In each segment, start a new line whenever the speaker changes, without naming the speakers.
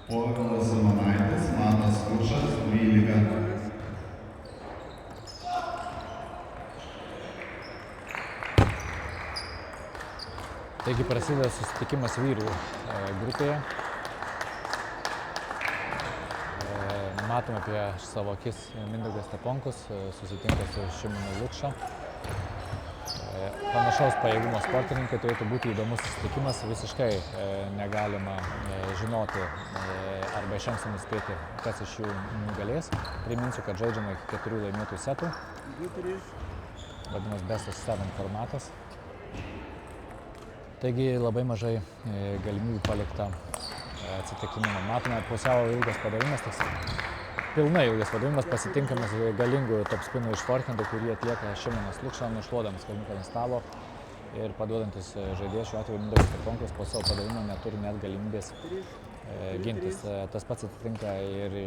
Povilas Simonaitis, Matas Kušas, 12.
Taigi prasideda susitikimas vyrų grupėje. Matome apie savo akis Mindaugas Steponkus, susitinka su Šimonu Lukša. Panašaus pajėgumo sportininkai, turėtų būti įdomus susitikimas. Visiškai negalima žinoti arba iš anksto nuspėti, kas iš jų nugalės. Priminsiu, kad žaidžiama iki 4 laimėtų setų. Vadinamas best of 7 formatas. Taigi labai mažai galimybių palikta atsitiktinumą. Matome pusiau ilgas padavimas, pilnai ilgas padavimas, pasitinkamas galingų top spinų iš forehandų, kurį atlieka Šimonas Lukša, nušluodamas kalniuką ant stalo ir paduodantis žaidėjas, šiuo atveju Mindaugas Steponkus, po savo padavimo neturi net galimybės gintis. Tas pats atsitinka ir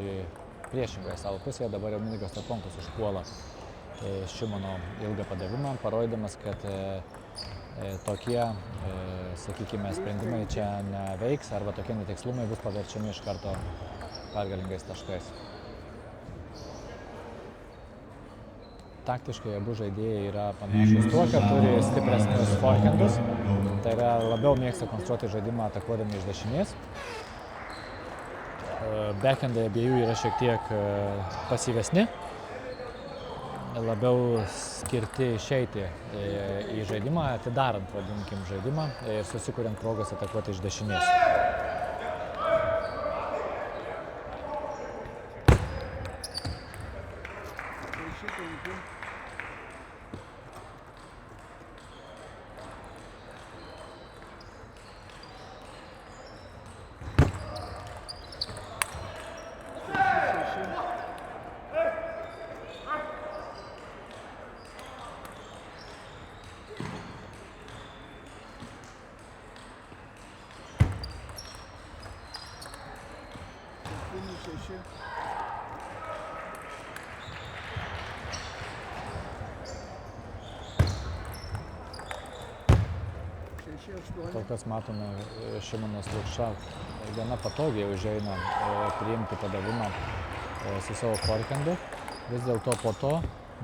priešingoje savo pusėje. Dabar jau Mindaugas Steponkus užpuola Šimono ilgą padavimą, parodydamas, kad tokie, sakykime, sprendimai čia neveiks arba tokie netikslumai bus paverčiami iš karto pergalingais taškais. Taktiškai abu žaidėjai yra panašus tuo, kad turi stipresnius forehandus, tai yra labiau mėgsta konstruoti žaidimą atakuodami iš dešinės. Backhandai abiejų yra šiek tiek pasyvesni, labiau skirti išeiti į žaidimą, atidarant, vadinkim, žaidimą ir susikuriant progas atakuoti iš dešinės. Kol kas matome, Šimonas Lukša gana patogiai užeina priimti padavimą su savo forehandu. Vis dėlto po to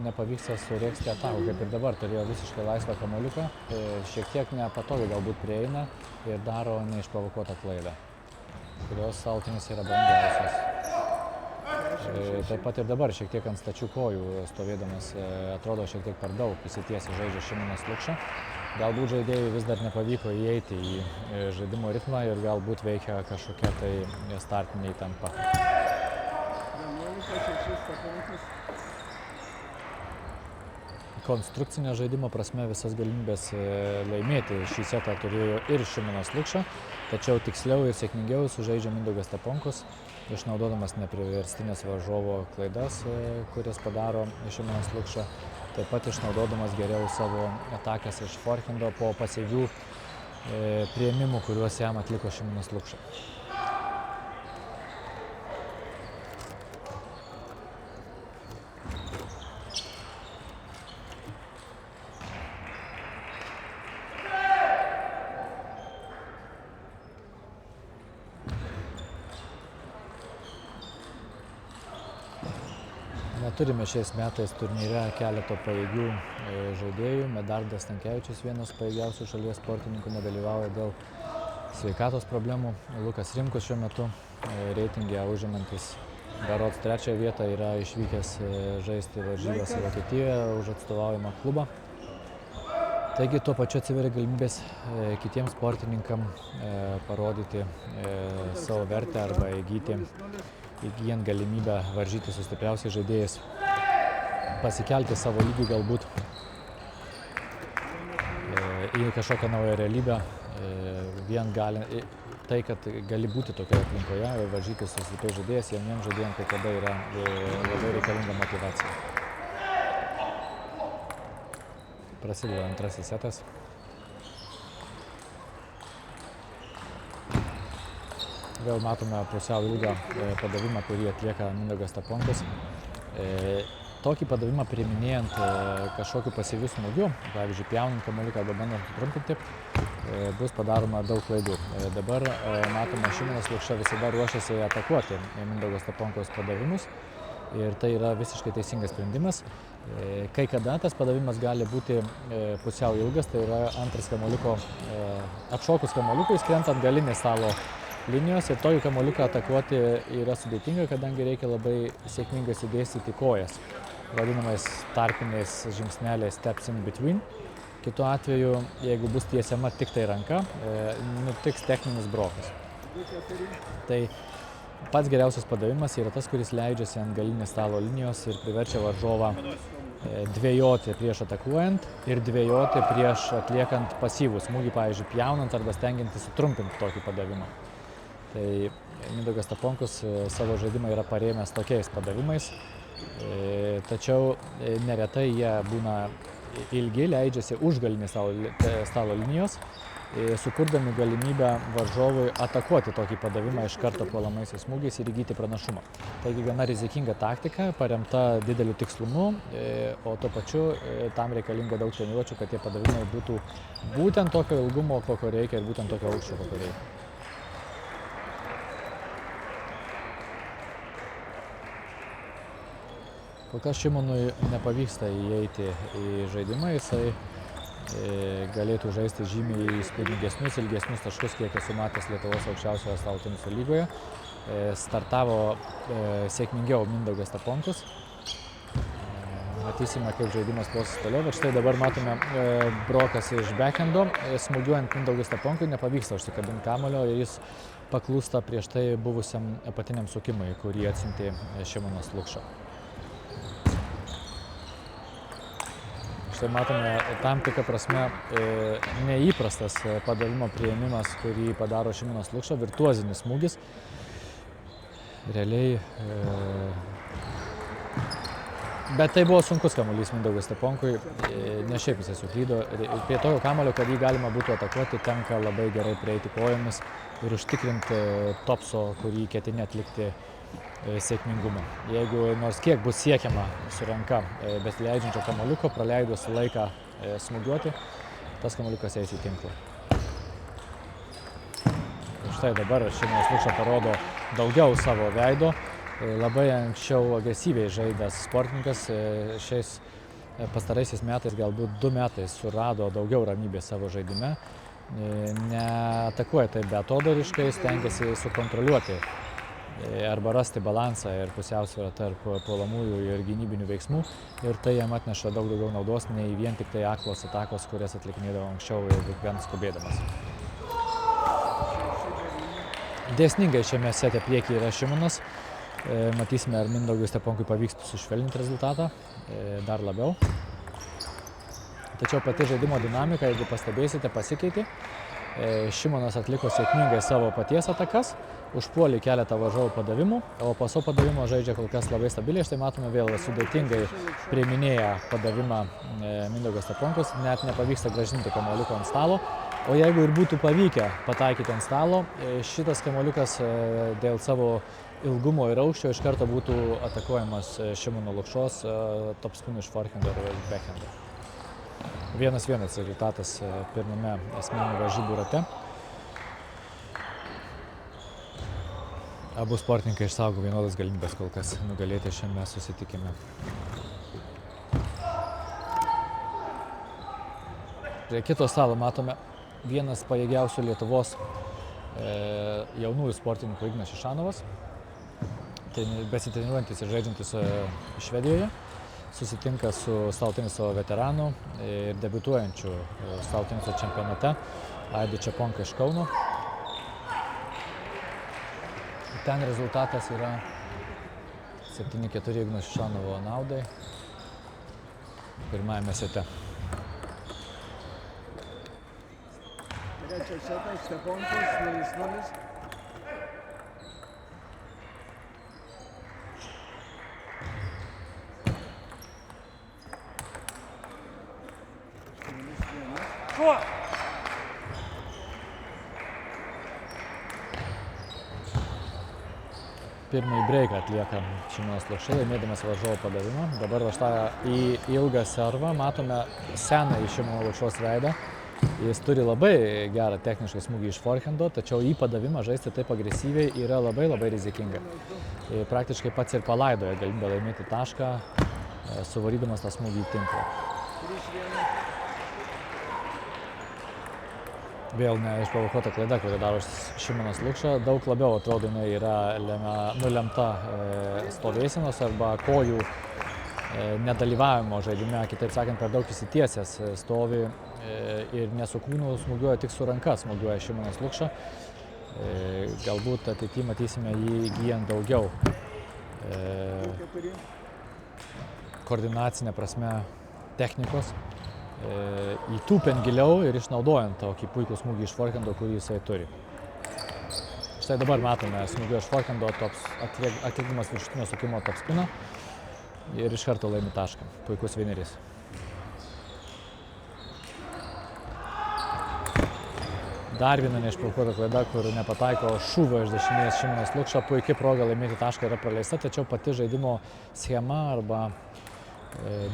nepavyksta surėksti atakų, kaip ir dabar turėjo visiškai laisvą kamuoliuką, šiek tiek nepatogiai galbūt prieina ir daro neišprovokuotą klaidą, kurios saltinis yra brangiausias. Taip pat ir dabar šiek tiek ant stačių kojų stovėdamas atrodo šiek tiek per daug įsitiesiai žaidžia Šimonas Lukša. Galbūt žaidėjui vis dar nepavyko įeiti į žaidimo ritmą ir galbūt veikia kažkokia tai startinė įtampa. Konstrukcinio žaidimo prasme visas galimybės laimėti šį setą turėjo ir Šimonas Lukša, tačiau tiksliau ir sėkmingiau sužaidžia Mindaugas Steponkus, išnaudodamas nepriverstinės varžovo klaidas, kurias padaro Šimonas Lukša, taip pat išnaudodamas geriau savo atakas iš forehando po pasyvių priėmimų, kuriuos jam atliko Šimonas Lukša. Turime šiais metais turnyre keleto pajėgių žaidėjų. Medardas Stankevičius, vienas pajėgiausių šalies sportininkų, nedalyvauja dėl sveikatos problemų. Lukas Rimkus šiuo metu reitinge užimantis berods 3. vietą yra išvykęs žaisti varžybas į Vokietijoje už atstovaujamą klubą. Taigi tuo pačiu atsiveria galimybės kitiems sportininkams parodyti savo vertę arba įgyjant galimybę varžyti su stipriausiais žaidėjais, pasikelti savo lygį galbūt į kažkokią naują realybę. Vien tai, kad gali būti tokioje aplinkoje ir varžyti su stipriais žaidėjais, jauniems žaidėjams kai kada yra labai reikalinga motyvacija. Prasideda antrasis setas. Vėl matome pusiau ilgą padavimą, kurį atlieka Mindaugas Steponkus. tokį padavimą priiminėjant kažkokiu pasyviu smūgiu, pavyzdžiui, pjaunant kamuoliuką arba bandant sutrumpinti, bus padaroma daug klaidų. Dabar matome, Šimonas Lukša visada ruošiasi atakuoti Mindaugo Steponkos padavimus ir tai yra visiškai teisingas sprendimas. Kai kada tas padavimas gali būti pusiau ilgas, tai yra antras kamuoliuko, atšokus kamuoliukui, skrentant galinės stalo linijos ir tokį kamuoliuką atakuoti yra sudėtinga, kadangi reikia labai sėkmingai sudėstyti kojas, vadinamais tarpiniais žingsneliais steps in between. Kitu atveju, jeigu bus tiesiama tik tai ranka, nutiks techninis brokas. Tai pats geriausias padavimas yra tas, kuris leidžiasi ant galinės stalo linijos ir priverčia varžovą dvejoti prieš atakuojant ir dvejoti prieš atliekant pasyvų smūgį, pavyzdžiui, pjaunant arba stengiantis sutrumpinti tokį padavimą. Tai Mindaugas Steponkus savo žaidimą yra parėmęs tokiais padavimais, tačiau neretai jie būna ilgi, leidžiasi už galinės stalo linijos, sukurdami galimybę varžovui atakuoti tokį padavimą iš karto puolamaisiais smūgiais ir įgyti pranašumą. Taigi gana rizikinga taktika, paremta dideliu tikslumu, o tuo pačiu tam reikalinga daug treniruočių, kad tie padavimai būtų būtent tokio ilgumo, kokio reikia ir būtent tokio aukščio, kokio reikia. Kol kas Šimonui nepavyksta įeiti į žaidimą, jisai galėtų žaisti žymiai įspūdingesnius, ilgesnius taškus, kiek esu matęs Lietuvos aukščiausiojo stalo teniso lygoje. Startavo sėkmingiau Mindaugas Steponkus. Matysime, kaip žaidimas klosis toliau, bet štai dabar matome brokas iš backhando. Smūgiuojant Mindaugui Steponkui nepavyksta užsikabinti kamuolio ir jis paklūsta prieš tai buvusiam apatiniam sukimui, kurį atsiuntė Šimonas Lukša. Štai matome tam tikrą prasme neįprastas padavimo priėmimas, kurį padaro Šimonas Lukša, virtuozinis smūgis. Realiai, bet tai buvo sunkus kamuolys Mindaugui Steponkui, ne šiaip jisai suklydo. Prie tokio kamuolio, kad jį galima būtų atakuoti, tenka labai gerai prieiti kojomis ir užtikrinti topso, kurį ketini atlikti sėkmingumą. Jeigu nors kiek bus siekiama su ranka besileidžiančio kamuoliuko, praleidus laiką smūgiuoti, tas kamuoliukas eis į tinklą. Štai dabar Šimonas Lukša parodo daugiau savo veido. Labai anksčiau agresyviai žaidęs sportininkas, šiais pastaraisiais metais, galbūt 2 metai, surado daugiau ramybės savo žaidime. Neatakuoja taip beatodariškai, stengiasi sukontroliuoti arba rasti balansą ir pusiausvyrą tarp puolamųjų ir gynybinių veiksmų. Ir tai jam atneša daug daugiau naudos, nei vien tik tai aklos atakos, kurias atlikinėdavo anksčiau ir gan skubėdamas. Dėsningai šiame sete priekyje yra Šimonas. Matysime, ar Mindaugui Steponkui pavyks sušvelninti rezultatą dar labiau. Tačiau pati žaidimo dinamika, jeigu pastebėsite, pasikeitė. Šimonas atliko sėkmingai savo paties atakas, užpuolė keletą varžovų padavimų, o po savo padavimo žaidžia kol kas labai stabiliai. Štai matome vėl sudėtingai priiminėja padavimą Mindaugas Steponkus, net nepavyksta grąžinti kamuoliuko ant stalo. O jeigu ir būtų pavykę pataikyti ant stalo, šitas kamuoliukas dėl savo ilgumo ir aukščio iš karto būtų atakuojamas Šimono Lukšos topspinų iš forehando ir backhando. 1-1 rezultatas pirmame asmeninių varžybų rate. Abu sportininkai išsaugo vienodas galimybės kol kas nugalėti šiame susitikime. Prie kito stalo matome vienas pajėgiausių Lietuvos jaunųjų sportininkų Ignas Šišanovas, besitreniruojantis ir žaidžiantis Švedijoje. Susitinka su stalo teniso veteranu ir debiutuojančiu stalo teniso čempionate Aidu Čeponka iš Kauno. Ten rezultatas yra 7-4 Igno Šišanovo naudai pirmajame sete.
Trečias setas, Steponkus, 0-0.
pirmąjį breiką atlieka Šimonas Lukša, laimėdamas varžovo padavimą. Dabar va štai į ilgą servą matome senąjį Šimono Lukšos veidą. Jis turi labai gerą technišką smūgį iš forehando, tačiau į padavimą žaisti taip agresyviai yra labai rizikinga. Praktiškai pats ir palaidoja galimybę laimėti tašką, suvarydamas tą smūgį į tinklą. Vėl neišprovokuota klaida, kurią daro Šimonas Lukša. Daug labiau atrodo, jinai yra nulemta stovėsenos arba kojų nedalyvavimo žaidime. Kitaip sakant, per daug įsitiesęs stovi ir ne su kūnu smūgiuoja, tik su ranka smūgiuoja Šimonas Lukša. Galbūt ateityje matysime jį įgyjant daugiau koordinacinė prasme technikos, įtūpiant giliau ir išnaudojant tokį puikų smūgį iš forehando, kurį jisai turi. Štai dabar matome smūgį iš forehando, atlikdamas viršutinio sukimo top spiną ir iš karto laimi tašką. Puikus vieneris. Dar viena neišprovokuota klaida, kur nepataiko šūvio iš dešinės Šimonas Lukša. Puikia proga laimėti tašką yra praleista, tačiau pati žaidimo schema arba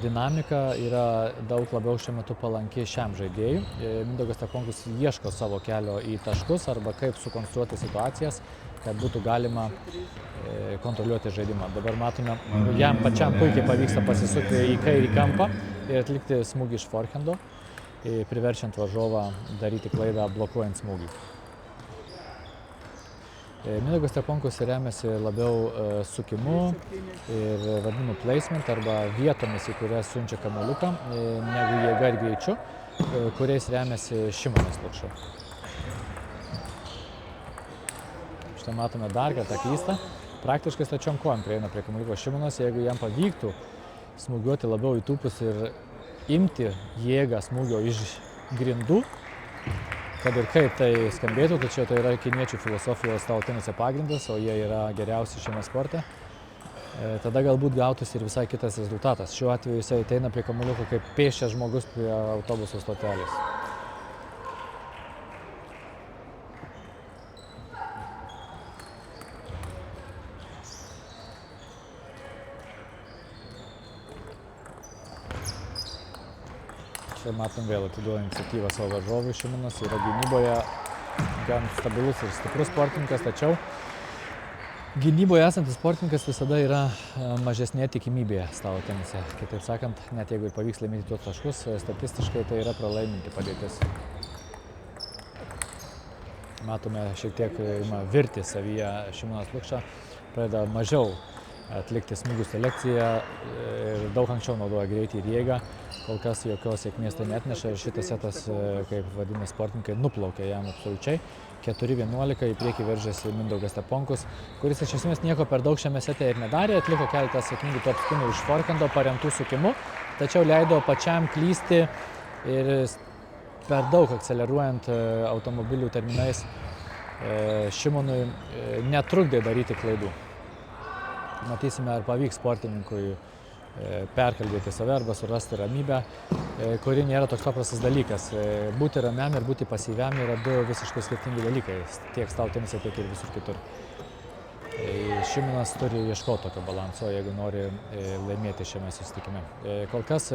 dinamika yra daug labiau šiuo metu palanki šiam žaidėjui. Mindaugas Steponkus ieško savo kelio į taškus arba kaip sukonstruoti situacijas, kad būtų galima kontroliuoti žaidimą. Dabar matome, jam pačiam puikiai pavyksta pasisukti į kairį kampą ir atlikti smūgį iš forehando, priverčiant varžovą daryti klaidą blokuojant smūgį. Mindaugas Steponkus remiasi labiau sukimu ir vadinamu placement arba vietomis, į kurias siunčia kamuoliuką, negu jėga ir greičiu, kuriais remiasi Šimonas Lukša. Štai matome dar kartą keistą. Praktiškai stačiom kojom prieina prie kamuoliuko Šimonas. Jeigu jam pavyktų smūgiuoti labiau įtūpus ir imti jėgą smūgio iš grindų, kad ir kaip tai skambėtų, tačiau tai yra kiniečių filosofijos stalo teniso pagrindas, o jie yra geriausi šiame sporte, tada galbūt gautųsi ir visai kitas rezultatas. Šiuo atveju jisai ateina prie kamuoliuko kaip pėsčias žmogus prie autobuso stotelės. Čia matom vėl atiduoja iniciatyvą savo varžovui. Šimonas yra gynyboje gan stabilus ir stiprus sportininkas, tačiau gynyboje esantis sportininkas visada yra mažesnėje tikimybėje stalo tenise. Kitaip sakant, net jeigu ir pavyks laimėti tuos taškus, statistiškai tai yra pralaiminti padėtis. Matome šiek tiek virti savyje Šimonas Lukša, pradeda mažiau atlikti smūgių selekciją ir daug anksčiau naudoja greitį ir jėgą. Kol kas jokios sėkmės tai neatneša ir šitas setas, kaip vadina sportininkai, nuplaukė jam absoliučiai. 4-11 į priekį veržėsi Mindaugas Steponkus, kuris iš esmės nieko per daug šiame sete ir nedarė, atliko keletą sėkmingų top spinų iš forehando paremtų sukimu, tačiau leido pačiam klysti ir per daug akceleruojant automobilių terminais Šimonui netrukdė daryti klaidų. Matysime, ar pavyks sportininkui perkalbėti save arba surasti ramybę, kuri nėra toks paprastas dalykas. Būti ramiam ir būti pasyviam yra du visiškai skirtingi dalykai, tiek stalo tenise, tiek ir visur kitur. Šimonas turi ieškoti tokio balanso, jeigu nori laimėti šiame susitikime. Kol kas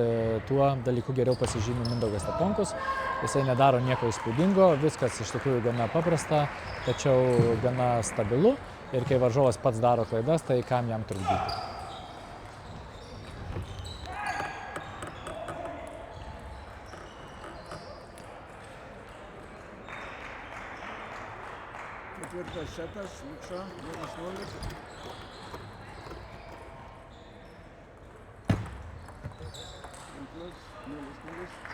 tuo dalyku geriau pasižymi Mindaugas Steponkus. Jisai nedaro nieko įspūdingo, viskas iš tikrųjų gana paprasta, tačiau gana stabilu. Ir kai varžovas pats daro klaidas, tai kam jam trukdyti.
Ketvirtas setas, Lukša, 1-0. Tinklas, 0-0.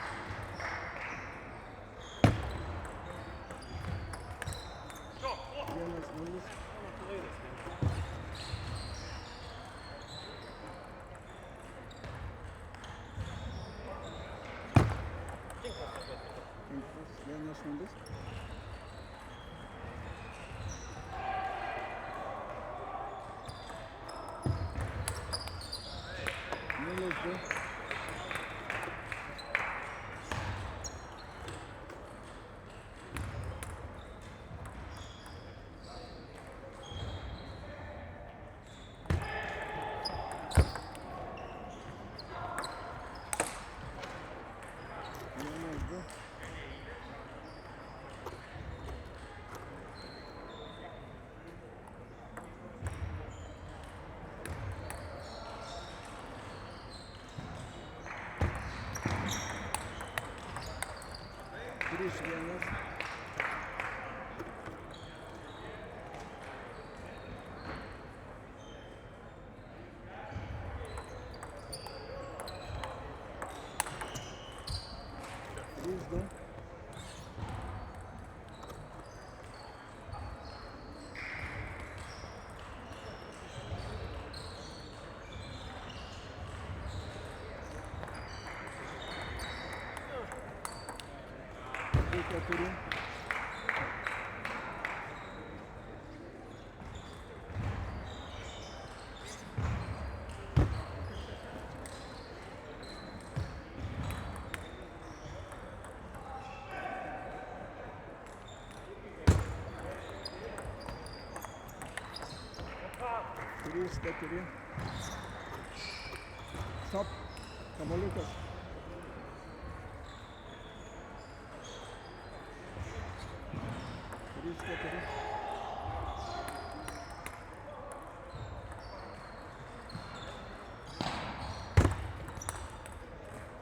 3-1. Trys, du. Du, 4. Trys, 4. Stop. Kamuoliukas. Trys, 4.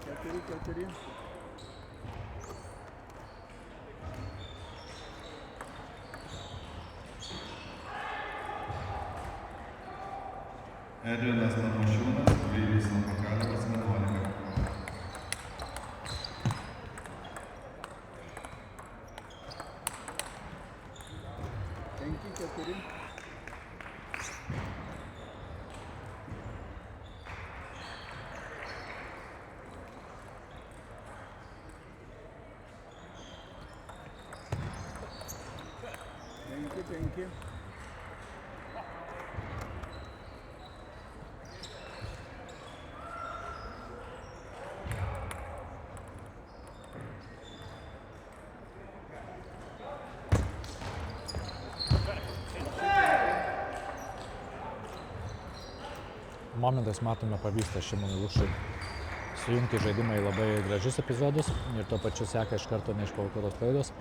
Keturi, 4.
Edvinas Tamošiūnas, Vilius Makalevas, 11.
Penki, 4. Penki, 5.
Momentais matome pavyksta Šimonui Lukšai sujungti žaidimą į labai gražius epizodus ir tuo pačiu seka iš karto neišprovokuotos klaidos.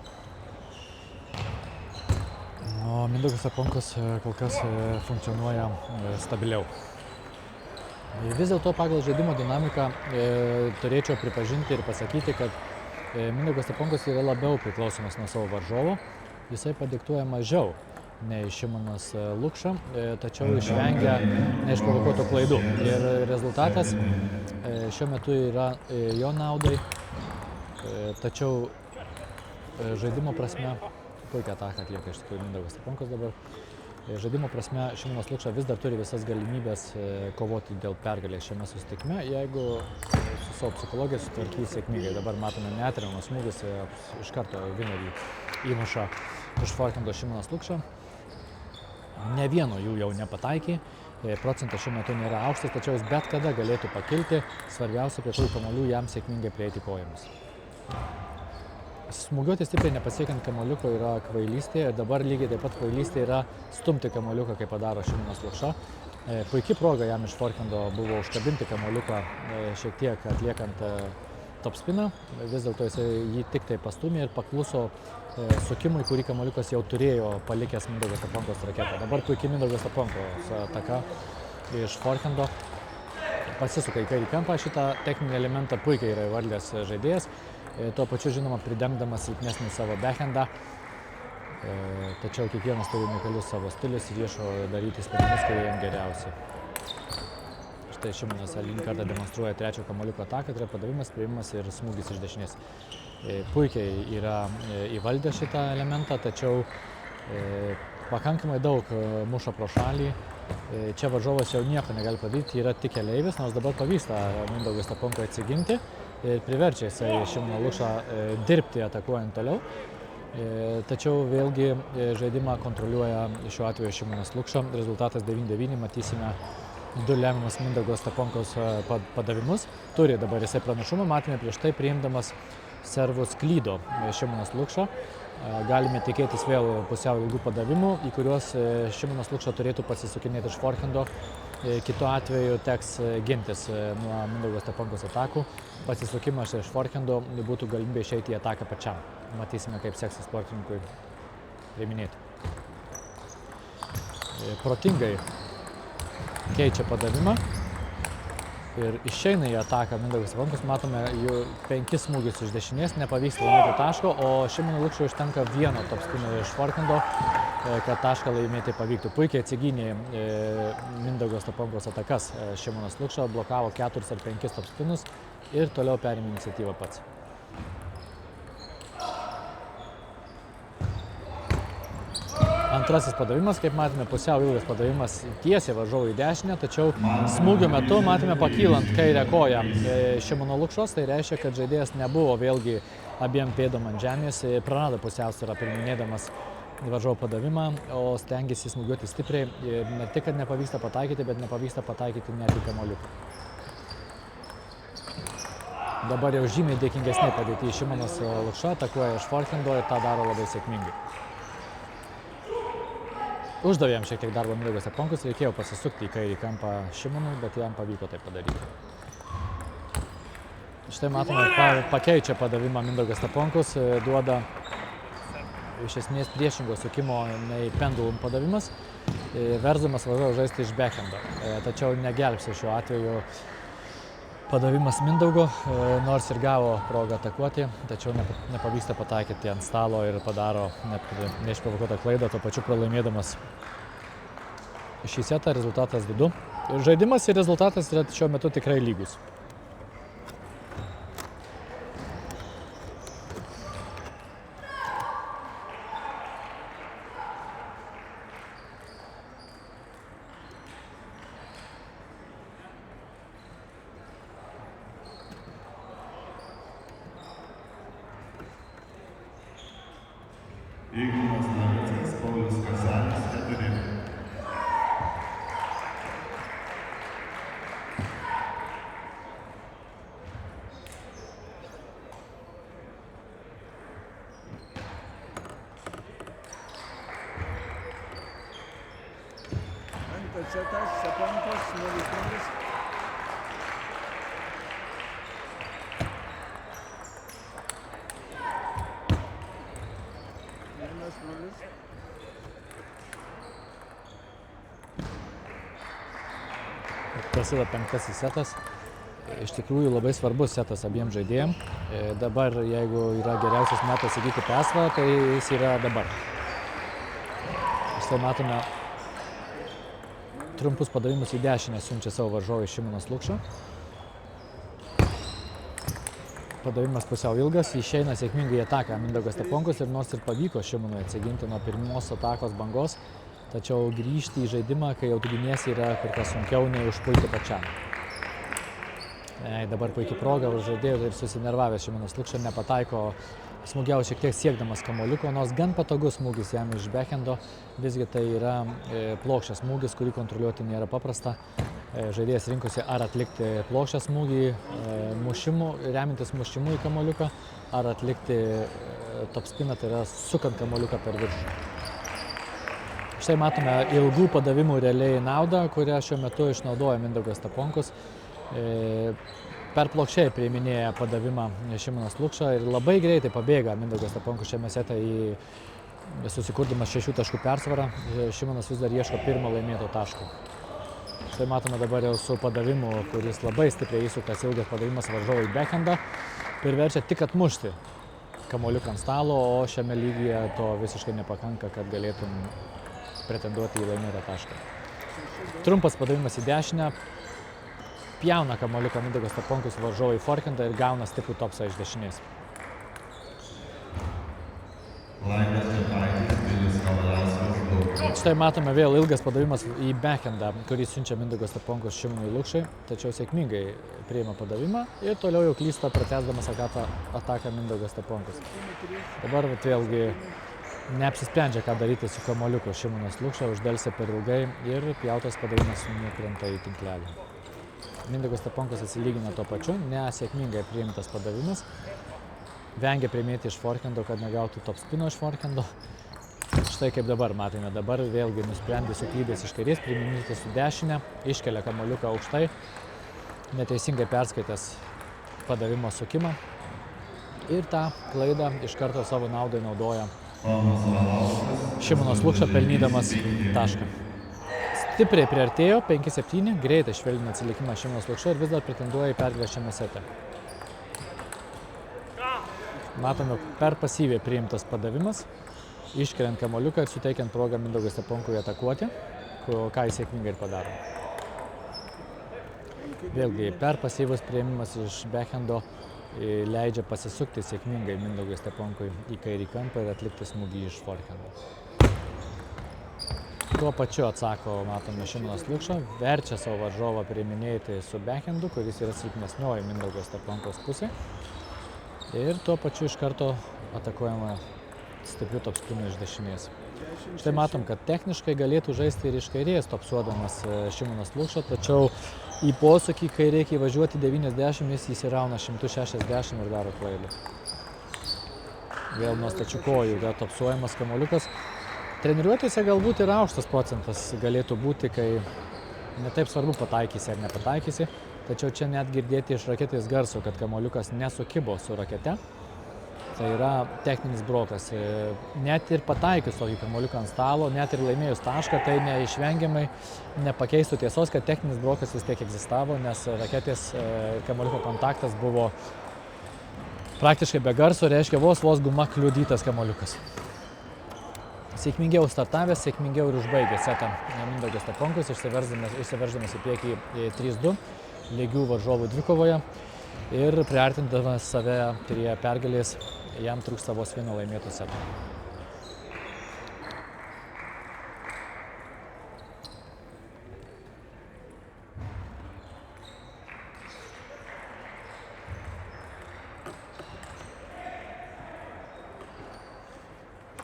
O Mindaugas Steponkus kol kas funkcionuoja stabiliau. Vis dėlto pagal žaidimo dinamiką turėčiau pripažinti ir pasakyti, kad Mindaugas Steponkus yra labiau priklausomas nuo savo varžovo. Jisai padiktuoja mažiau nei Šimonas Lukša, tačiau išvengia neišprovokuotų klaidų. Ir rezultatas šiuo metu yra jo naudai, tačiau žaidimo prasme, puikia ataką atlieka iš tikrųjų Mindaugas Steponkus dabar. Žaidimo prasme Šimonas Lukša vis dar turi visas galimybės kovoti dėl pergalės šiame susitikime, jeigu su savo psichologija sutvarkys sėkmingai. Dabar matome neatremiamas smūgis, iš karto Vinerį įmuša iš forhendo Šimonas Lukša. Ne vieno jų jau nepataikė, procentas šiuo metu nėra aukštas, tačiau jis bet kada galėtų pakilti, svarbiausia prie tų kamuolių jam sėkmingai prieiti kojomis. Smūgiuoti stipriai nepasiekiant kamuoliuko yra kvailystė ir dabar lygiai taip pat kvailystė yra stumti kamuoliuką, kaip padaro Šimonas Lukša. Puikia proga jam iš forhendo buvo užkabinti kamuoliuką šiek tiek atliekant topspiną, vis dėlto jis jį tik tai pastūmė ir pakluso sukimui, kurį kamuoliukas jau turėjo palikęs Mindaugas Steponkos raketą. Dabar puikiai Mindaugas Steponkos ataka iš forhendo. Pasisuka į kairį kampą, šitą techninį elementą puikiai yra įvaldęs žaidėjas, tuo pačiu žinoma pridengdamas silpnesnį savo behendą. Tačiau kiekvienas turi unikalius savo stilius ir ieško daryti sprendimus, kurie jam geriausi. Štai Šimonas eilinį kartą demonstruoja trečio kamuoliuko ataką, tai yra padavimas, priėmimas ir smūgis iš dešinės. Puikiai yra įvaldę šitą elementą, tačiau pakankamai daug muša pro šalį. Čia varžovas jau nieko negali padaryti, yra tik keleivis, nors dabar pavyksta Mindaugui Steponkui atsiginti ir priverčia jisai Šimoną Lukšą dirbti atakuojant toliau. Tačiau vėlgi žaidimą kontroliuoja šiuo atveju Šimonas Lukša. Rezultatas 9-9, matysime du lemiamus Mindaugo Steponkos padavimus. Turi dabar jisai pranašumą, matėme prieš tai priimdamas servus klydo Šimonas Lukša. Galime tikėtis vėl pusiau ilgų padavimų, į kuriuos Šimonas Lukša turėtų pasisukinėti iš forhendo. Kitu atveju teks gintis nuo Mindaugo Steponkos atakų. Pasisukimas iš forhendo būtų galimybė išeiti į ataką pačiam. Matysime, kaip seksis sportininkui priiminėti. Protingai keičia padavimą. ir išeina į ataką Mindaugas Steponkus. Matome jų 5 smūgius iš dešinės, nepavyksta laimėti taško, o Šimonui Lukšui užtenka vieno top spino iš forhendo, kad tašką laimėti pavyktų. Puikiai atsigynė Mindaugas Steponkus atakas. Šimonas Lukša blokavo 4 ar 5 top spinus ir toliau perėmė iniciatyvą pats. Antrasis padavimas, kaip matėme, pusiau ilgas padavimas tiesiai varžovui į dešinę, tačiau smūgio metu matėme pakylant kairę koją Šimono Lukšos, tai reiškia, kad žaidėjas nebuvo vėlgi abiem pėdom ant žemės, prarado pusiausvyrą pirminėdamas varžovo padavimą, o stengiasi smūgiuoti stipriai, ne tik, kad nepavyksta pataikyti, bet nepavyksta pataikyti net į kamuoliuką. Dabar jau žymiai dėkingesnė padėti Šimonas Lukša, atakuoja iš forhendo ir tą daro labai sėkmingai. Uždavė jam šiek tiek darbo Mindaugas Steponkus, reikėjo pasisukti į kairį kampą Šimonui, bet jam pavyko tai padaryti. Štai matome, pakeičia padavimą Mindaugas Steponkus, duoda iš esmės priešingo sukimo nei pendulum padavimas, versdamas varžovą žaisti iš backhando. Tačiau negelbsti šiuo atveju padavimas Mindaugo, nors ir gavo progą atakuoti, tačiau nepavyksta pataikyti ant stalo ir padaro neišprovokuotą klaidą, tuo pačiu pralaimėdamas šį setą, rezultatas 2-2. Žaidimas ir rezultatas yra šiuo metu tikrai lygus.
Ignas Navickas, Paulius Kaselis, 4.
Antras setas, Steponkus, 0-0.
Prasideda 5. setas. Iš tikrųjų labai svarbus setas abiem žaidėjim. Dabar, jeigu yra geriausias metas įgyti persvarą, tai jis yra dabar. Štai matome trumpus padavimus į dešinę siunčia savo varžovui Šimonas Lukša. Padavimas pusiau ilgas, išeina sėkmingai į ataką Mindaugas Steponkus ir nors ir pavyko Šimonui atsiginti nuo pirmos atakos bangos, tačiau grįžti į žaidimą, kai jau tu giniesi, yra kur kas sunkiau nei užpulti pačiam. Dabar puikiai proga, žaidėjų ir susinervavęs Šimonas Lukša nepataiko, smūgiavo šiek tiek siekdamas kamuoliuko, nors gan patogus smūgis jam iš backhando, visgi tai yra plokščias smūgis, kurį kontroliuoti nėra paprasta. Žaidėjas rinkosi ar atlikti plokščią smūgį, remintis mušimu į kamuoliuką, ar atlikti top spiną, tai yra sukant kamuoliuką per viršų. Štai matome ilgų padavimų realiai naudą, kurią šiuo metu išnaudoja Mindaugas Steponkus. Per plokščiai priiminėja padavimą Šimonas Lukša ir labai greitai pabėga Mindaugas Steponkus šiame sete susikurdamas 6 taškų persvarą. Šimonas vis dar ieško pirmo laimėto taško. Štai matome dabar jau su padavimu, kuris labai stipriai įsukas ilgas padavimas varžovui į beckhandą ir verčia tik atmušti kamuoliuką ant stalo, o šiame lygyje to visiškai nepakanka, kad galėtum pretenduoti į laimėtą tašką. Trumpas padavimas į dešinę, pjauna kamuoliuką Mindaugas Steponkus varžovui į forehandą ir gauna stiprų topsą iš dešinės. Štai matome vėl ilgas padavimas į backhandą, kurį siunčia Mindaugas Steponkus Šimonui Lukšai, tačiau sėkmingai priima padavimą ir toliau jau klysta pratęsdamas ataką Mindaugas Steponkus. Dabar vėlgi neapsisprendžia, ką daryti su kamuoliuku Šimonas Lukša, uždelsė per ilgai ir pjautas padavimas nukrenta į tinklelį. Mindaugas Steponkus atsilygina tuo pačiu, nesėkmingai priimtas padavimas. Vengia priimėti iš forehando, kad negautų top spino iš forehando. Štai kaip dabar matome, dabar vėlgi nusprendė suklydęs iš kairės, priiminėti su dešinę, iškelia kamuoliuką aukštai, neteisingai perskaitęs padavimo sukimą ir tą klaidą iš karto savo naudai naudoja Šimonas Lukša, pelnydamas tašką. stipriai priartėjo, 5-7, greitai švelnina atsilikimą Šimonas Lukša ir vis dar pretenduoja į pergalę šiame sete. Matome per pasyviai priimtas padavimas, iškeliant kamuoliuką ir suteikiant progą Mindaugui Steponkui atakuoti, ką jis sėkmingai ir padaro. Vėlgi, per pasyvus priėmimas iš backhando leidžia pasisukti sėkmingai Mindaugui Steponkui į kairį kampą ir atlikti smūgį iš forehando. Tuo pačiu atsako, matome, Šimonas Lukša, verčia savo varžovą priiminėti su backhandu, kuris yra silpnesnioji Mindaugo Steponkos pusė. Ir tuo pačiu iš karto atakuojama stipriu topspinu iš dešinės. Štai matom, kad techniškai galėtų žaisti ir iš kairės topsuodamas Šimonas Lukša, tačiau į posūkį, kai reikia įvažiuoti 90, jis įsirauna 160 ir daro klaidą. Vėl nuo stačių kojų yra topsuojamas kamuoliukas. Treniruotėse galbūt ir aukštas procentas galėtų būti, kai netaip svarbu pataikysi ar nepataikysi, tačiau čia net girdėti iš raketės garso, kad kamuoliukas nesukibo su rakete. Tai yra techninis brokas. Net ir pataikius tokį kamuoliuką ant stalo, net ir laimėjus tašką, tai neišvengiamai nepakeistų tiesos, kad techninis brokas vis tiek egzistavo, nes raketės kamuoliuko kontaktas buvo praktiškai be garso, reiškia vos guma kliudytas kamuoliukas. Sėkmingiau startavęs, sėkmingiau ir užbaigė setą Mindaugas Steponkus, išsiverždamas į priekį 3-2 lygių varžovų dvikovoje ir priartindamas save prie pergalės, jam trūksta vos vieno laimėto seto.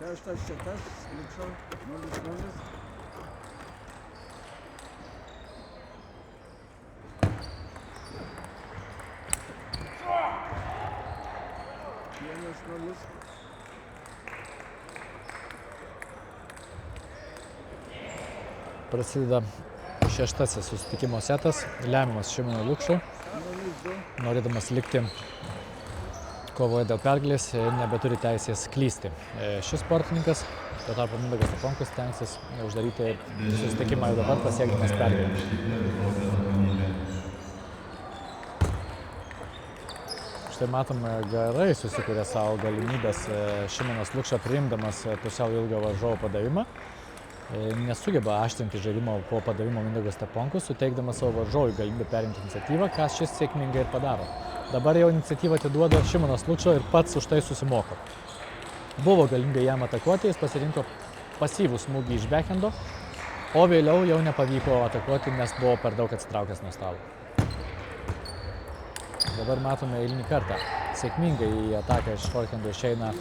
Šeštas setas, Lukša, 0-0.
Prasideda šeštasis susitikimo setas, lemiamas Šimonui Lukšai, norėdamas likti kovoje dėl pergalės, nebeturi teisės klysti. Šis sportininkas, tuo tarpu Mindaugas Steponkus, stengsis uždaryti susitikimą jau dabar pasiekdamas pergalę. Štai matome, gerai susikūrė savo galimybės Šimonas Lukša priimdamas pusiau ilgą varžovo padavimą. Nesugeba aštrinti žaidimo po padavimo Mindaugas Steponkus, suteikdamas savo varžovui galimybę perimti iniciatyvą, ką šis sėkmingai ir padaro. Dabar jau iniciatyvą atiduoda Šimonas Lukša ir pats už tai susimoko. Buvo galimybė jam atakuoti, jis pasirinko pasyvų smūgį iš backhando, o vėliau jau nepavyko atakuoti, nes buvo per daug atsitraukęs nuo stalo. Dabar matome eilinį kartą. Sėkmingai į ataką iš forehando išeina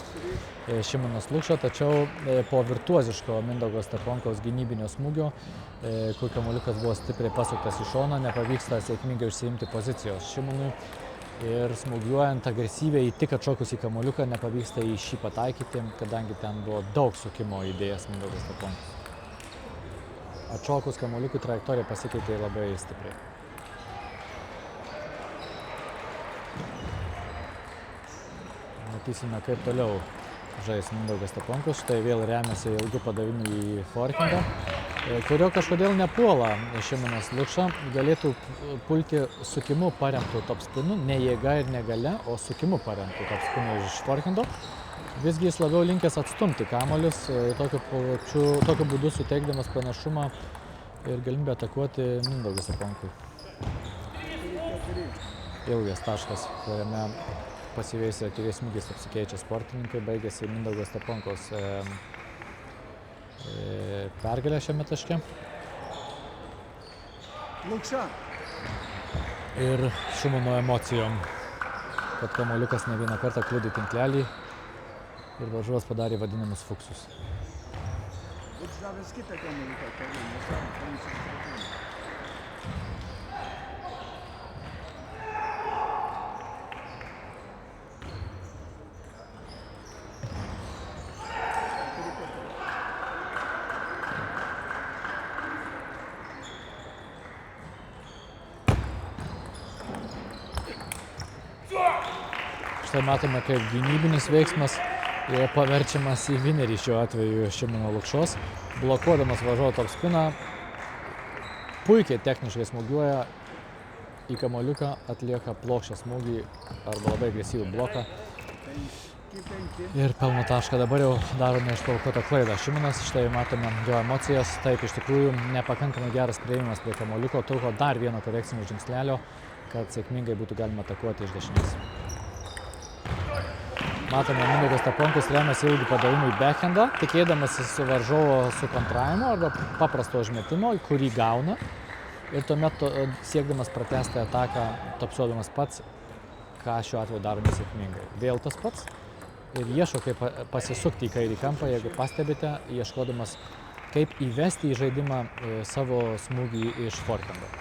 Šimonas Lukša, tačiau po virtuoziško Mindaugo Steponkaus gynybinio smūgio, kur kamuoliukas buvo stipriai pasuktas į šoną, nepavyksta sėkmingai užsiimti pozicijos Šimonui ir smūgiuojant agresyviai į tik atšokusį kamuoliuką nepavyksta į šį pataikyti, kadangi ten buvo daug sukimo idėjas Mindaugas Steponkus. Atšokus kamuoliukų trajektorija pasikeitė labai stipriai. Matysime, kaip toliau žais Mindaugas Steponkus. Štai vėl remiasi ilgų padavimų į forehandą, kurio kažkodėl nepuola Šimonas Lukša. Galėtų pulti sukimu paremtų topspinu, ne jėga ir ne galia, o sukimu paremtų topspinu iš forehando. Visgi jis labiau linkęs atstumti kamuolius, tokiu būdu suteikdamas pranašumą ir galimybę atakuoti Mindaugui Steponkui. Ilgas taškas, kuriame pasyviais ir aktyviais smūgiais apsikeičia sportininkai, baigėsi Mindaugo Steponkos pergalė šiame taške.
Lukša.
Ir Šimono emocijom, kad kamuoliukas ne vieną kartą kliudė tinklelį ir varžovas padarė vadinamus fuksus.
Davęs kitą kamuoliuką.
Štai matome, kaip gynybinis veiksmas yra paverčiamas į vinerį šiuo atveju Šimono Lukšos, blokuodamas varžovo topspiną, puikiai techniškai smūgiuoja į kamuoliuką, atlieka plokščią smūgį arba labai agresyvų bloką
5-5.
ir pelno tašką. Dabar jau daro neišprovokuotą klaidą. Šimonas, štai matome jo emocijas, taip iš tikrųjų nepakankamai geras priėjimas prie kamuoliuko, trūko dar vieno korekcinio žingsnelio, kad sėkmingai būtų galima atakuoti iš dešinės. Matome, Mindaugas Steponkus remiasi ilgų padavimų į bekendą, tikėdamasis su varžovo sukontravimu arba paprasto užmetimo, kurį gauna. Ir tuomet siekdamas pratęsti ataką, topsuodamas pats, ką šiuo atveju daro nesėkmingai. Vėl tas pats. Ir ieško, kaip pasisukti į kairį kampą, jeigu pastebite, ieškodamas, kaip įvesti į žaidimą savo smūgį iš forehando.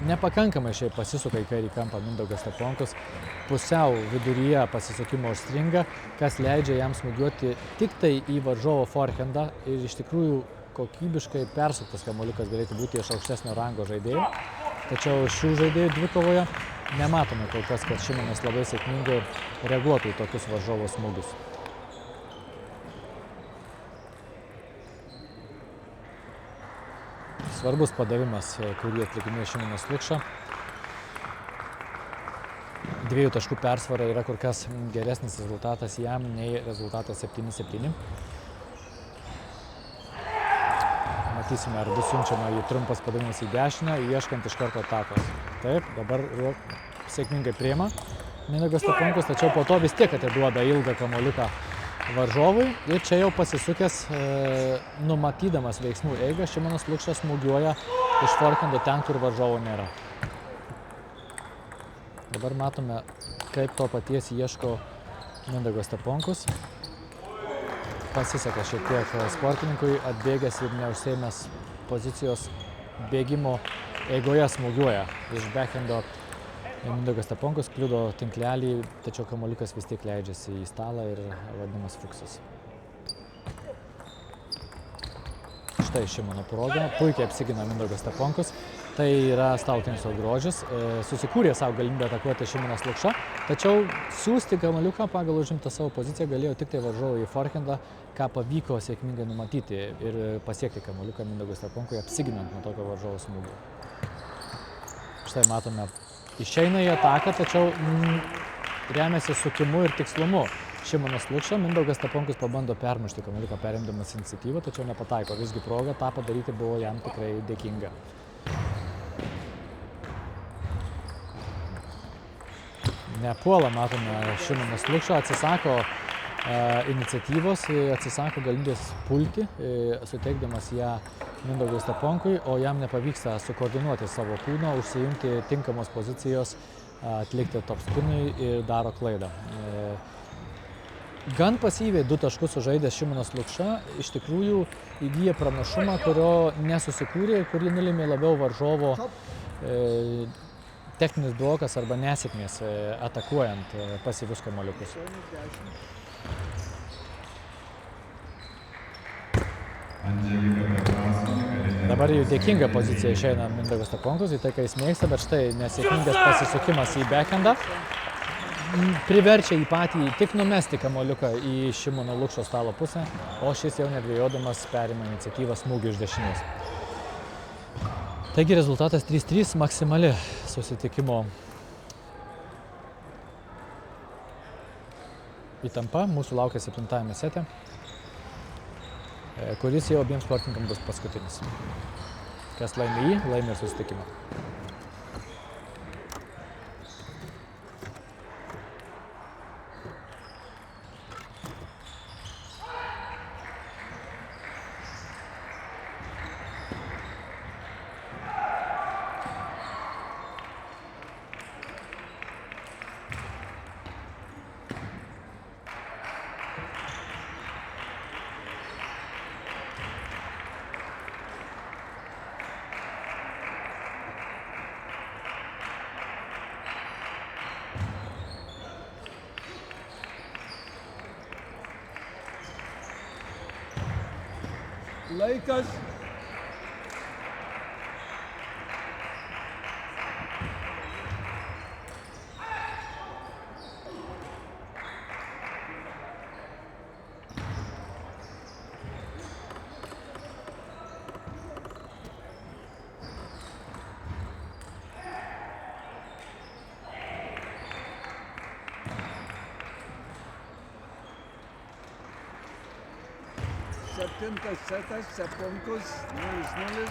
Nepakankamai šiaip pasisuka į kairį kampą Mindaugas Steponkus, pusiau viduryje pasisukimo užstringa, kas leidžia jam smūgiuoti tik tai į varžovo forehandą ir iš tikrųjų kokybiškai persuktas kamuoliukas galėtų būti iš aukštesnio rango žaidėjų. Tačiau šių žaidėjų dvikovoje nematome kol kas, kad Šimonas labai sėkmingai reaguotų į tokius varžovo smūgius. Svarbus padavimas, kurį atlikinėjo Šimonas Lukša. 2 taškų persvara yra kur kas geresnis rezultatas jam nei rezultatas 7-7. Matysime, ar bus siunčiama į trumpas padavimas į dešinę, ieškant iš karto atakos. Taip, dabar sėkmingai priima Mindaugas Steponkus, tačiau po to vis tiek atiduoda ilgą kamuoliuką varžovui ir čia jau pasisukęs, numatydamas veiksmų eigą, Šimonas Lukša smūgiuoja iš forehando ten, kur varžovo nėra. Dabar matome, kaip to paties ieško Mindaugas Steponkus. Pasiseka šiek tiek sportininkui, atbėgęs ir neužsiėmęs pozicijos bėgimo eigoje smūgiuoja iš backhando. Mindaugas Steponkus kliudo tinklelį, tačiau kamuoliukas vis tiek leidžiasi į stalą ir vadinamas fuksas. Štai Šimono proga, puikiai apsigina Mindaugas Steponkus. Tai yra stalo teniso grožis. Susikūrė savo galimybę atakuoti Šimonas Lukša, tačiau siųsti kamuoliuką pagal užimtą savo poziciją galėjo tik tai varžovui į forehandą, ką pavyko sėkmingai numatyti ir pasiekti kamuoliuką Mindaugui Steponkui, apsiginant nuo tokio varžovo smūgio. Štai matome, išeina į ataką, tačiau remiasi sukimu ir tikslumu. Šimonas Lukša, Mindaugas Steponkus pabando permušti kamuoliuką, perimdamas iniciatyvą, tačiau nepataiko. Visgi proga tą padaryti buvo jam tikrai dėkinga. Nepuola, matome, Šimonas Lukša atsisako iniciatyvos, atsisako galimybės pulti, suteikdamas ją Mindaugui Steponkui, o jam nepavyksta sukoordinuoti savo kūno, užsiimti tinkamos pozicijos, atlikti top spinui ir daro klaidą. Gan pasyviai 2 taškus sužaidęs Šimonas Lukša iš tikrųjų įgyja pranašumą, kurio nesusikūrė ir kurį nulėmė labiau varžovo techninis blokas arba nesėkmės atakuojant pasyvius kamuoliukus. Dabar jau dėkinga pozicija išeina Mindaugas Steponkus į tai, ką jis mėgsta, bet štai nesėkmingas pasisukimas į bekendą priverčia jį patį tik numesti kamuoliuką į Šimono Lukšo stalo pusę, o šis jau nedvėjodamas perima iniciatyvą smūgį iš dešinės. Taigi rezultatas 3-3, maksimali susitikimo įtampa. Mūsų laukia 7-ame sete, kuris jau abiems sportininkams bus paskutinis. Kas laimi jį, laimi ir susitikimą.
Laikas. Septintas setas, Steponkus, 0-0.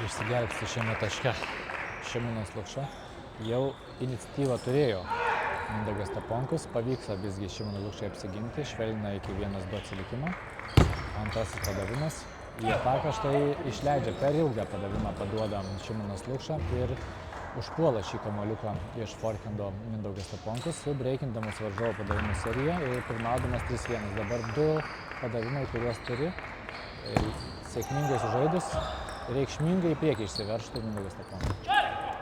Išsigelbsti šiame taške. Šimonas Lukša jau iniciatyvą turėjo Mindaugas Steponkus. Pavyksta visgi Šimonui Lukšai apsiginti, švelnina iki 1-2 atsilikimo. Antrasis padavimas. Į ataką štai išleidžia per ilgą padavimą, paduoda Šimonas Lukša ir užpuola šį kamuoliuką iš forhendo Mindaugas Steponkus, subreikindamas varžovo padavimų seriją ir pirmaudamas 3-1. Dabar 2 padavimai, kuriuos turi, sėkmingai sužaidus, reikšmingai į priekį išsiveržtų Mindaugas Steponkus.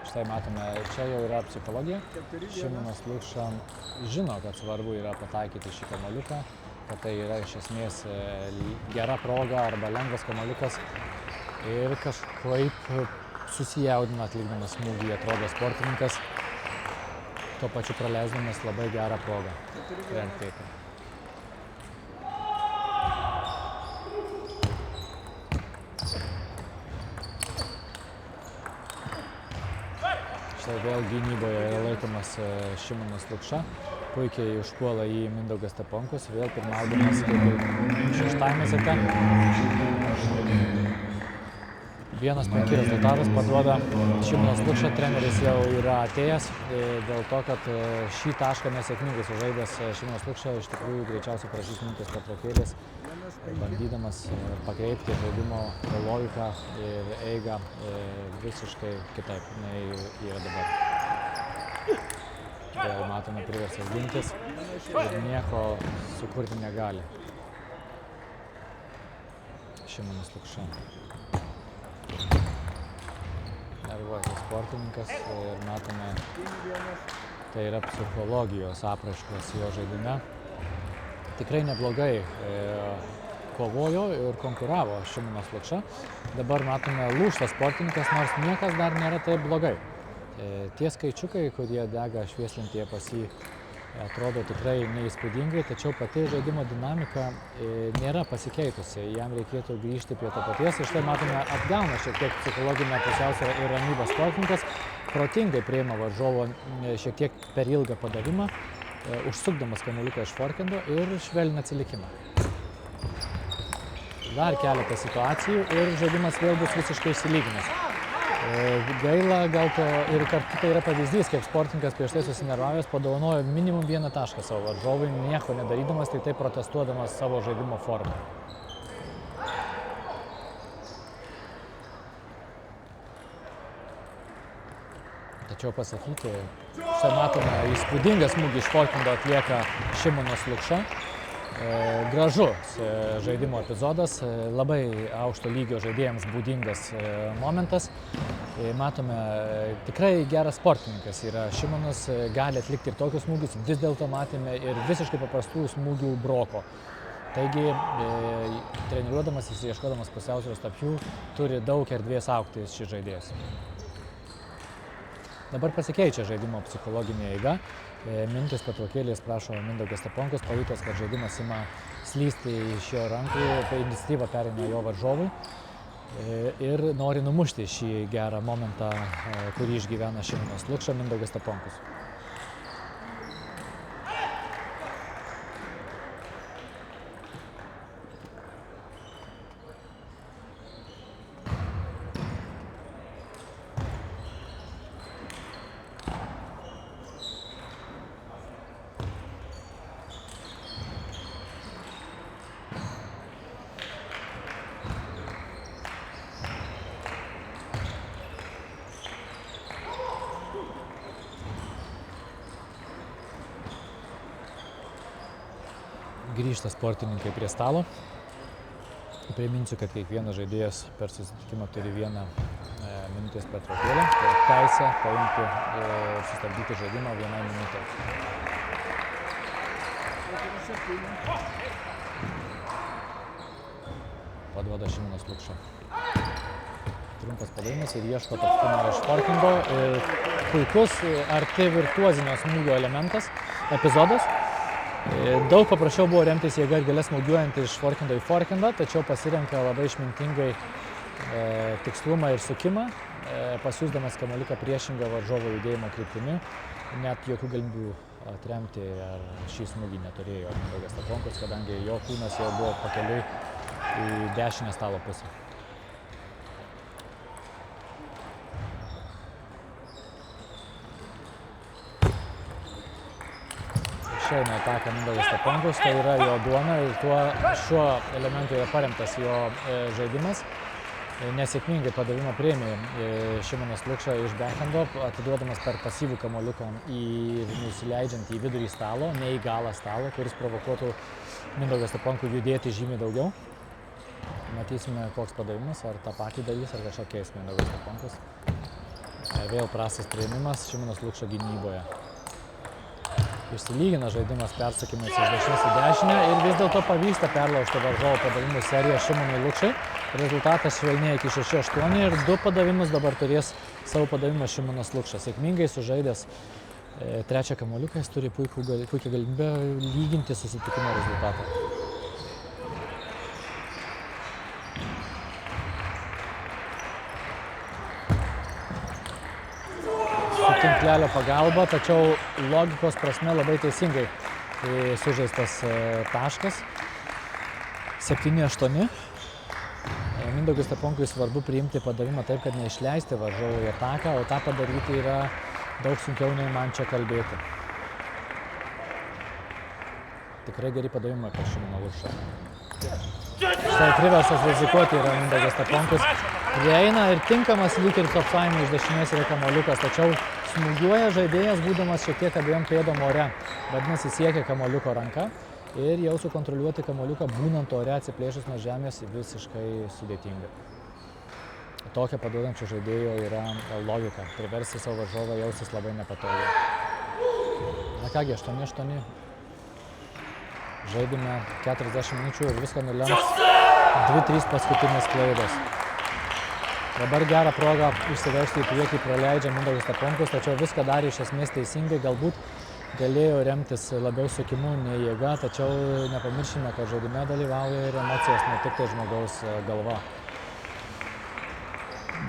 Štai matome, čia jau yra psichologija. Šimonas Lukša žino, kad svarbu yra pataikyti šį kamuoliuką, kad tai yra iš esmės gera proga arba lengvas kamuoliukas ir kažkaip susijaudina atlikdamas smūgį, atrodo sportininkas, tuo pačiu praleisdamas labai gerą progą. Taip. Štai vėl gynyboje yra laikomas Šimonas Lukša. Puikiai užpuola į Mindaugas Steponkus, vėl pirmaudamas kaip šeštame sete. 1-5 rezultatas paduoda Šimonas Lukša. Treneris jau yra atėjęs dėl to, kad šį tašką nesėkmingai sužaidęs Šimonas Lukša iš tikrųjų greičiausiai prašys minutės pertraukėlės, bandydamas pakreipti žaidimo logiką ir eigą visiškai kitaip nei yra dabar. Vėl matome priverstas gintis ir nieko sukurti negali Šimonas Lukša. Nervuojas sportininkas ir matome, tai yra psichologijos apraiškos jo žaidime. Tikrai neblogai kovojo ir konkuravo Šimonas Lukša. Dabar matome lūžtas sportininkas, nors niekas dar nėra taip blogai. Tie skaičiukai, kurie dega švieslintyje pas jį, atrodo tikrai neįspūdingai, tačiau pati žaidimo dinamika nėra pasikeitusi. Jam reikėtų grįžti prie to paties ir štai matome, atgauna šiek tiek psichologinę pusiausvyrą ir ramybę sportininkas, protingai priima varžovo šiek tiek per ilgą padavimą, užsukdamas kamuoliuką iš forhendo ir švelnina atsilikimą. Dar keletą situacijų ir žaidimas vėl bus visiškai išsilyginęs. Gaila gal to ir kartu tai yra pavyzdys, kaip sportininkas prieš tai susinervavęs padovanojo minimum 1 tašką savo varžovui, nieko nedarydamas, tai taip protestuodamas savo žaidimo formą. Tačiau pasakyti, štai matome įspūdingą smūgį iš forhendo atlieka Šimonas Lukša. Gražus žaidimo epizodas, labai aukšto lygio žaidėjams būdingas momentas. Matome, tikrai geras sportininkas yra Šimonas, gali atlikti ir tokius smūgius, vis dėlto matėme ir visiškai paprastų smūgių broko. Taigi, treniruodamas, ieškodamas pusiausvyros tarp jų, turi daug erdvės augti šis žaidėjas. Dabar pasikeičia žaidimo psichologinė eiga. Minutės pertraukėlės prašo Mindaugas Steponkus, pajutęs, kad žaidimas ima slysti iš jo rankų, iniciatyvą pereina jo varžovui ir nori numušti šį gerą momentą, kurį išgyvena Šimonas Lukša, Mindaugas Steponkus. Grįžta sportininkai prie stalo. Priminsiu, kad kiekvienas žaidėjas per susitikimą turi 1 minutės pertraukėlę, tai teisę paimti ir sustabdyti žaidimą 1 minutę. Paduoda Šimonas Lukša. Trumpas padavimas ir ieško topspino iš forkingo. Puikus arti virtuozinio smūgio elementas, epizodas. Daug paprasčiau buvo remtis jėga ir galia smūgiuojant iš forkindo į forkindą, tačiau pasirenka labai išmintingai tikslumą ir sukimą, pasiūsdamas kamuoliuką priešingą varžovo judėjimo kryptimi. Net jokių galimybių atremti ar šį smūgį neturėjo Mindaugas Steponkus, kadangi jo kūnas jau buvo pakeliui į dešinę stalo pusę. Išeina ataką Mindaugas Steponkus, tai yra jo duona ir šiuo elementu yra paremtas jo žaidimas. Nesėkmingai padavimą priėmė Šimonas Lukša iš backhando, atiduodamas per pasyvų kamuoliuką nusileidžiant į vidurį stalo, ne į galą stalo, kuris provokuotų Mindaugą Steponkų judėti žymiai daugiau. Matysime, koks padavimas, ar tą patį darys, ar kažką keis Mindaugas Steponkus. Vėl prastas priėmimas, Šimonas Lukša gynyboje. Išsilygina žaidimas persakymais iš dešinės į dešinę ir vis dėlto pavyksta perlaužti varžovo padavimų seriją Šimonui Lukšai. Rezultatas švelnėja iki 6-8 ir 2 padavimus dabar turės savo padavimą Šimonas Lukša. Sėkmingai sužaidęs trečią kamuoliuką, jis turi puikią galimybę lyginti susitikimo rezultatą. Tinklelio pagalba, tačiau logikos prasme labai teisingai sužaistas taškas. 7-8. Mindaugui Steponkui svarbu priimti padavimą taip, kad neišleisti varžovų į ataką, o tą padaryti yra daug sunkiau nei man čia kalbėti. Tikrai geri padavimai per Šimoną Lukšą. Štai priverstas rizikuoti yra Mindaugas Steponkus. Prieina ir tinkamas lyg ir topsaimui iš dešinės yra kamuoliukas, tačiau smūgiuoja žaidėjas, būdamas šiek tiek abiejom pėdom ore. Vadinasi, siekia kamuoliuko ranka ir jau sukontroliuoti kamuoliuką būnant ore atsiplėšus nuo žemės visiškai sudėtinga. Tokia paduodančio žaidėjo yra logika. Priversti savo varžovą jausis labai nepatogiai. Na kągi, 8-8. Žaidime 40 minučių ir viską nulems 2-3 paskutinės klaidos. Dabar gerą progą išsiveržti į priekį praleidžia Mindaugas Steponkus, tačiau viską darė iš esmės teisingai, galbūt galėjo remtis labiau sukimu nei jėga, tačiau nepamirškime, kad žaidime dalyvauja ir emocijos, ne tik tai žmogaus galva.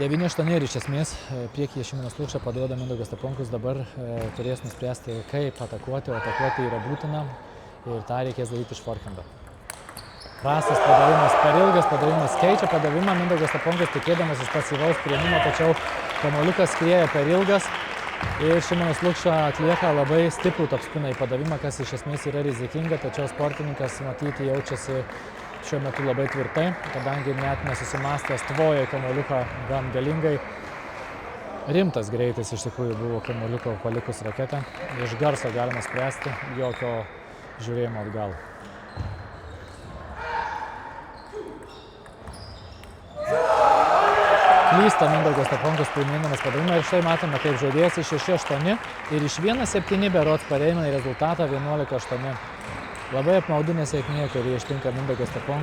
9-8 ir iš esmės priekyje Šimonas Lukša paduoda Mindaugas Steponkus, dabar turės nuspręsti, kaip atakuoti, o atakuoti yra būtina ir tą reikės daryti iš forkhendo. Prastas padavimas, per ilgas padavimas keičia padavimą, Mindaugas Steponkus tikėdamas iš pasyvaus priėmimo, tačiau kamuoliukas skrieja per ilgas ir Šimonas Lukša atlieka labai stiprų topspiną į padavimą, kas iš esmės yra rizikinga, tačiau sportininkas matyti jaučiasi šiuo metu labai tvirtai, kadangi net nesusimastęs tvoja kamuoliuką gan galingai. Rimtas greitis iš tikrųjų buvo kamuoliuko palikus raketę, iš garso galima spręsti, jokio žiūrėjimo atgal. Klysta Mindaugas Steponkus primindamas padavimą ir štai matome, kaip žaidėjas iš 6-8 ir iš 1-7 berods pareina į rezultatą 11-8. Labai apmaudi nesėkmė, kuri ištinka Mindaugas Steponkus.